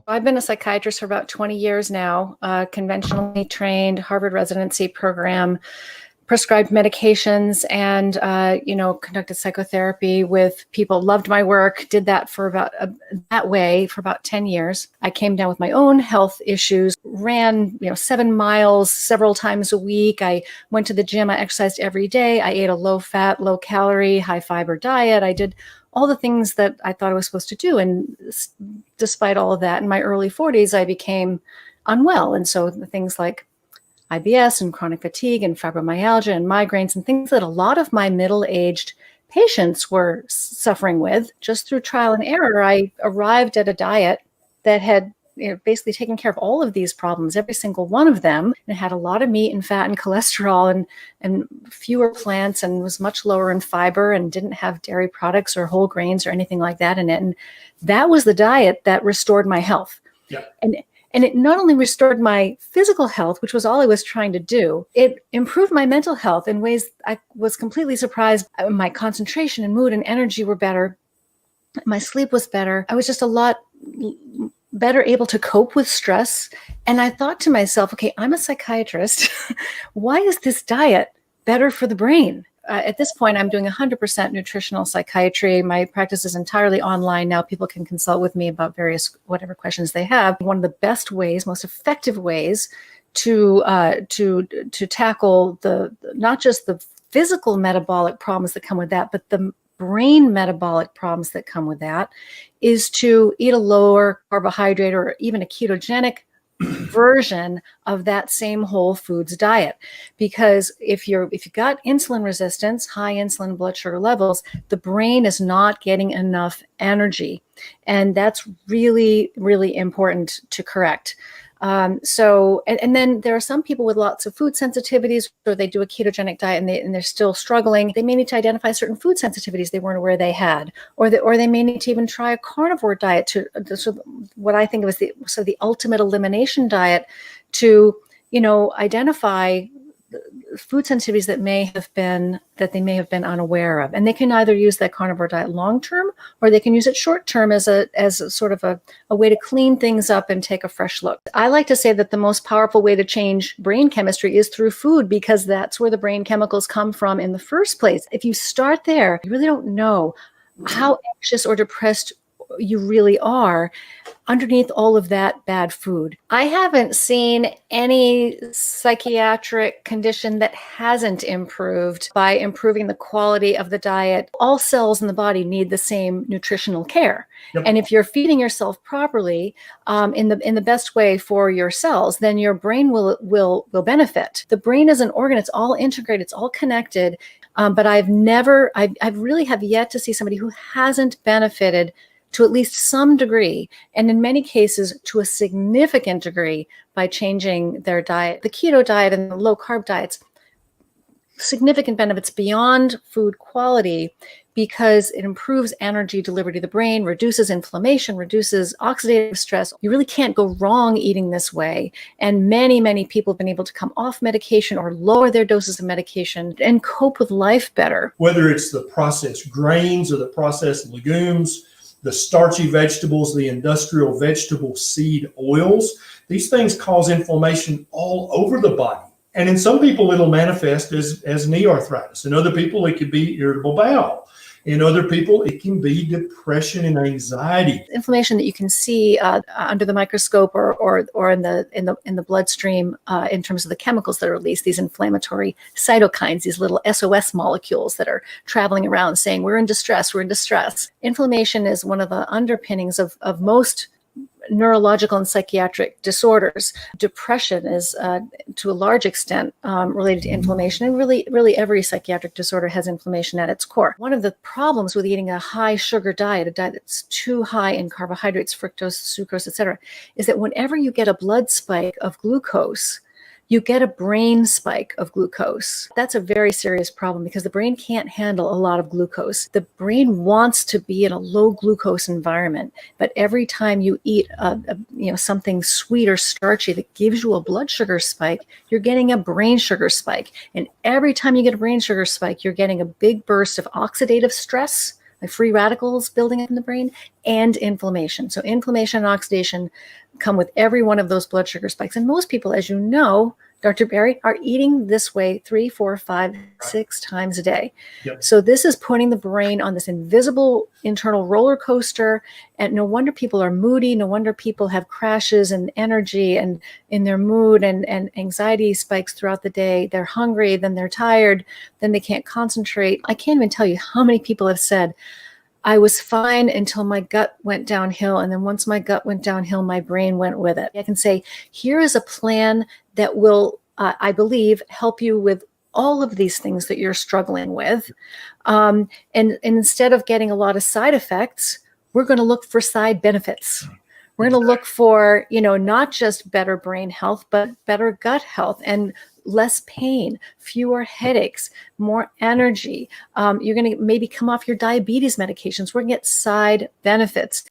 I've been a psychiatrist for about 20 years now, conventionally trained, Harvard residency program, prescribed medications, and conducted psychotherapy with people. Loved my work. Did that for about that way for about 10 years. I came down with my own health issues. Ran 7 miles several times a week. I went to the gym. I exercised every day. I ate a low-fat, low-calorie, high-fiber diet. I did all the things that I thought I was supposed to do. And despite all of that, in my early 40s, I became unwell. And so the things like IBS and chronic fatigue and fibromyalgia and migraines and things that a lot of my middle-aged patients were suffering with, just through trial and error, I arrived at a diet that had basically taken care of all of these problems, every single one of them. It had a lot of meat and fat and cholesterol and fewer plants, and was much lower in fiber, and didn't have dairy products or whole grains or anything like that in it. And that was the diet that restored my health. Yeah. And it not only restored my physical health, which was all I was trying to do, it improved my mental health in ways I was completely surprised. My concentration and mood and energy were better. My sleep was better. I was just a lot better able to cope with stress. And I thought to myself, okay, I'm a psychiatrist. Why is this diet better for the brain? At this point, I'm doing 100% nutritional psychiatry. My practice is entirely online now. People can consult with me about various whatever questions they have. One of the best ways, most effective ways to tackle not just the physical metabolic problems that come with that, but the brain metabolic problems that come with that, is to eat a lower carbohydrate or even a ketogenic version of that same whole foods diet. Because if you've got insulin resistance, high insulin blood sugar levels, the brain is not getting enough energy. And that's really, really important to correct. And then there are some people with lots of food sensitivities, or they do a ketogenic diet and they're still struggling. They may need to identify certain food sensitivities they weren't aware they had, or they may need to even try a carnivore diet to what I think was the ultimate elimination diet to, identify food sensitivities that they may have been unaware of. And they can either use that carnivore diet long-term, or they can use it short-term as a sort of a way to clean things up and take a fresh look. I like to say that the most powerful way to change brain chemistry is through food, because that's where the brain chemicals come from in the first place. If you start there, you really don't know how anxious or depressed you really are underneath all of that bad food. I haven't seen any psychiatric condition that hasn't improved by improving the quality of the diet. All cells in the body need the same nutritional care. Yep. And if you're feeding yourself properly in the best way for your cells, then your brain will benefit. The brain is an organ. It's all integrated. It's all connected. But I've really have yet to see somebody who hasn't benefited to at least some degree, and in many cases to a significant degree, by changing their diet. The keto diet and the low carb diets, significant benefits beyond food quality, because it improves energy delivery to the brain, reduces inflammation, reduces oxidative stress. You really can't go wrong eating this way. And many, many people have been able to come off medication or lower their doses of medication and cope with life better. Whether it's the processed grains or the processed legumes, the starchy vegetables, the industrial vegetable seed oils, these things cause inflammation all over the body. And in some people, it'll manifest as knee arthritis. In other people, it could be irritable bowel. In other people, it can be depression and anxiety. Inflammation that you can see under the microscope or in the bloodstream in terms of the chemicals that are released, these inflammatory cytokines, these little SOS molecules that are traveling around saying, we're in distress, we're in distress. Inflammation is one of the underpinnings of most neurological and psychiatric disorders. Depression is, to a large extent, related to inflammation, and really every psychiatric disorder has inflammation at its core. One of the problems with eating a high sugar diet, a diet that's too high in carbohydrates, fructose, sucrose, etc., is that whenever you get a blood spike of glucose, you get a brain spike of glucose. That's a very serious problem because the brain can't handle a lot of glucose. The brain wants to be in a low glucose environment, but every time you eat something sweet or starchy that gives you a blood sugar spike, you're getting a brain sugar spike. And every time you get a brain sugar spike, you're getting a big burst of oxidative stress like free radicals building up in the brain, and inflammation. So inflammation and oxidation come with every one of those blood sugar spikes. And most people, as you know, Dr. Berry, are eating this way 3, 4, 5, 6 times a day. Yep. So this is putting the brain on this invisible internal roller coaster. And no wonder people are moody. No wonder people have crashes and energy and in their mood and anxiety spikes throughout the day. They're hungry, then they're tired, then they can't concentrate. I can't even tell you how many people have said, I was fine until my gut went downhill. And then once my gut went downhill, my brain went with it. I can say, here is a plan that will, I believe, help you with all of these things that you're struggling with. And instead of getting a lot of side effects, we're going to look for side benefits. We're going to look for, not just better brain health, but better gut health and less pain, fewer headaches, more energy. You're going to maybe come off your diabetes medications. We're going to get side benefits.